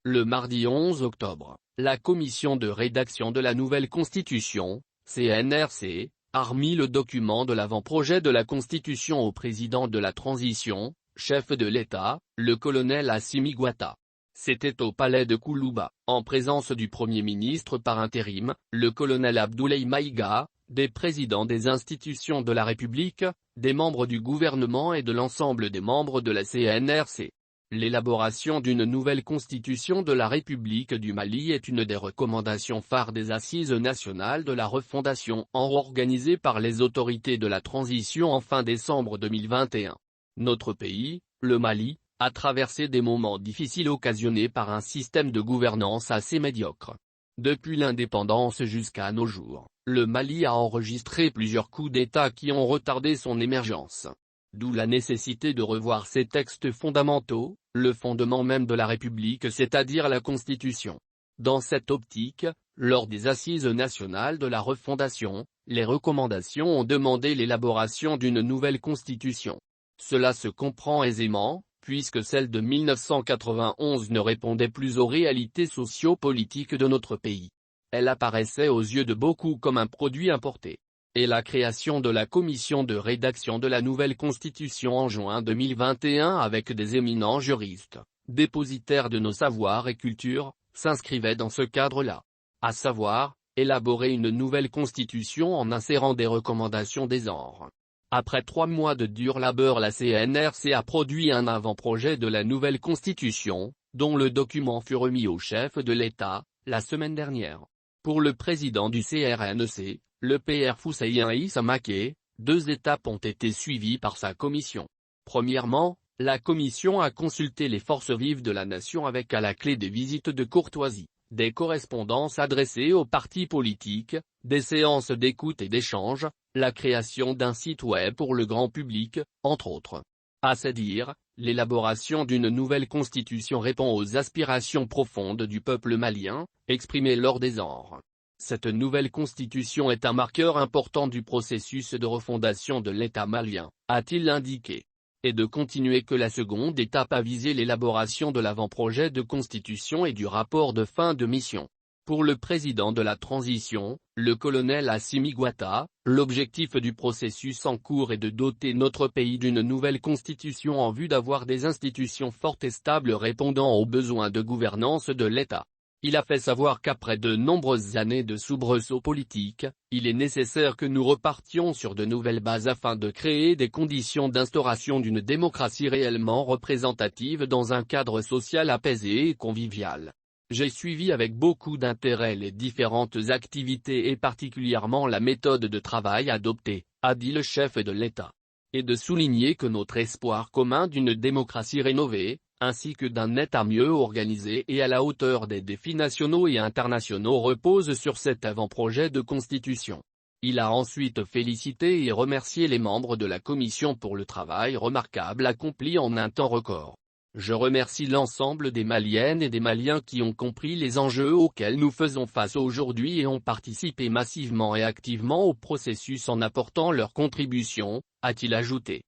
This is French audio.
Le mardi 11 octobre, la commission de rédaction de la nouvelle constitution, CNRC, a remis le document de l'avant-projet de la constitution au président de la transition, chef de l'État, le colonel Assimi Goïta. C'était au palais de Koulouba, en présence du Premier ministre par intérim, le colonel Abdoulaye Maïga, des présidents des institutions de la République, des membres du gouvernement et de l'ensemble des membres de la CNRC. L'élaboration d'une nouvelle constitution de la République du Mali est une des recommandations phares des Assises nationales de la refondation organisées par les autorités de la transition en fin décembre 2021. Notre pays, le Mali, a traversé des moments difficiles occasionnés par un système de gouvernance assez médiocre. Depuis l'indépendance jusqu'à nos jours, le Mali a enregistré plusieurs coups d'État qui ont retardé son émergence. D'où la nécessité de revoir ces textes fondamentaux, le fondement même de la République, c'est-à-dire la Constitution. Dans cette optique, lors des Assises nationales de la refondation, les recommandations ont demandé l'élaboration d'une nouvelle Constitution. Cela se comprend aisément, puisque celle de 1991 ne répondait plus aux réalités socio-politiques de notre pays. Elle apparaissait aux yeux de beaucoup comme un produit importé. Et la création de la commission de rédaction de la nouvelle constitution en juin 2021 avec des éminents juristes, dépositaires de nos savoirs et cultures, s'inscrivait dans ce cadre-là. À savoir, élaborer une nouvelle constitution en insérant des recommandations des genres. Après 3 mois de dur labeur, la CNRC a produit un avant-projet de la nouvelle constitution, dont le document fut remis au chef de l'État, la semaine dernière. Pour le président du CRNEC, le PR Fousseyin Issa Maké, 2 étapes ont été suivies par sa commission. Premièrement, la commission a consulté les forces vives de la nation avec à la clé des visites de courtoisie, des correspondances adressées aux partis politiques, des séances d'écoute et d'échange, la création d'un site web pour le grand public, entre autres. À ce dire, l'élaboration d'une nouvelle constitution répond aux aspirations profondes du peuple malien, exprimées lors des genres. Cette nouvelle constitution est un marqueur important du processus de refondation de l'État malien, a-t-il indiqué. Et de continuer que la seconde étape a visé l'élaboration de l'avant-projet de constitution et du rapport de fin de mission. Pour le président de la transition, le colonel Assimi Goïta, l'objectif du processus en cours est de doter notre pays d'une nouvelle constitution en vue d'avoir des institutions fortes et stables répondant aux besoins de gouvernance de l'État. Il a fait savoir qu'après de nombreuses années de soubresauts politiques, il est nécessaire que nous repartions sur de nouvelles bases afin de créer des conditions d'instauration d'une démocratie réellement représentative dans un cadre social apaisé et convivial. J'ai suivi avec beaucoup d'intérêt les différentes activités et particulièrement la méthode de travail adoptée, a dit le chef de l'État. Et de souligner que notre espoir commun d'une démocratie rénovée, ainsi que d'un État mieux organisé et à la hauteur des défis nationaux et internationaux repose sur cet avant-projet de constitution. Il a ensuite félicité et remercié les membres de la commission pour le travail remarquable accompli en un temps record. Je remercie l'ensemble des Maliennes et des Maliens qui ont compris les enjeux auxquels nous faisons face aujourd'hui et ont participé massivement et activement au processus en apportant leur contribution, a-t-il ajouté.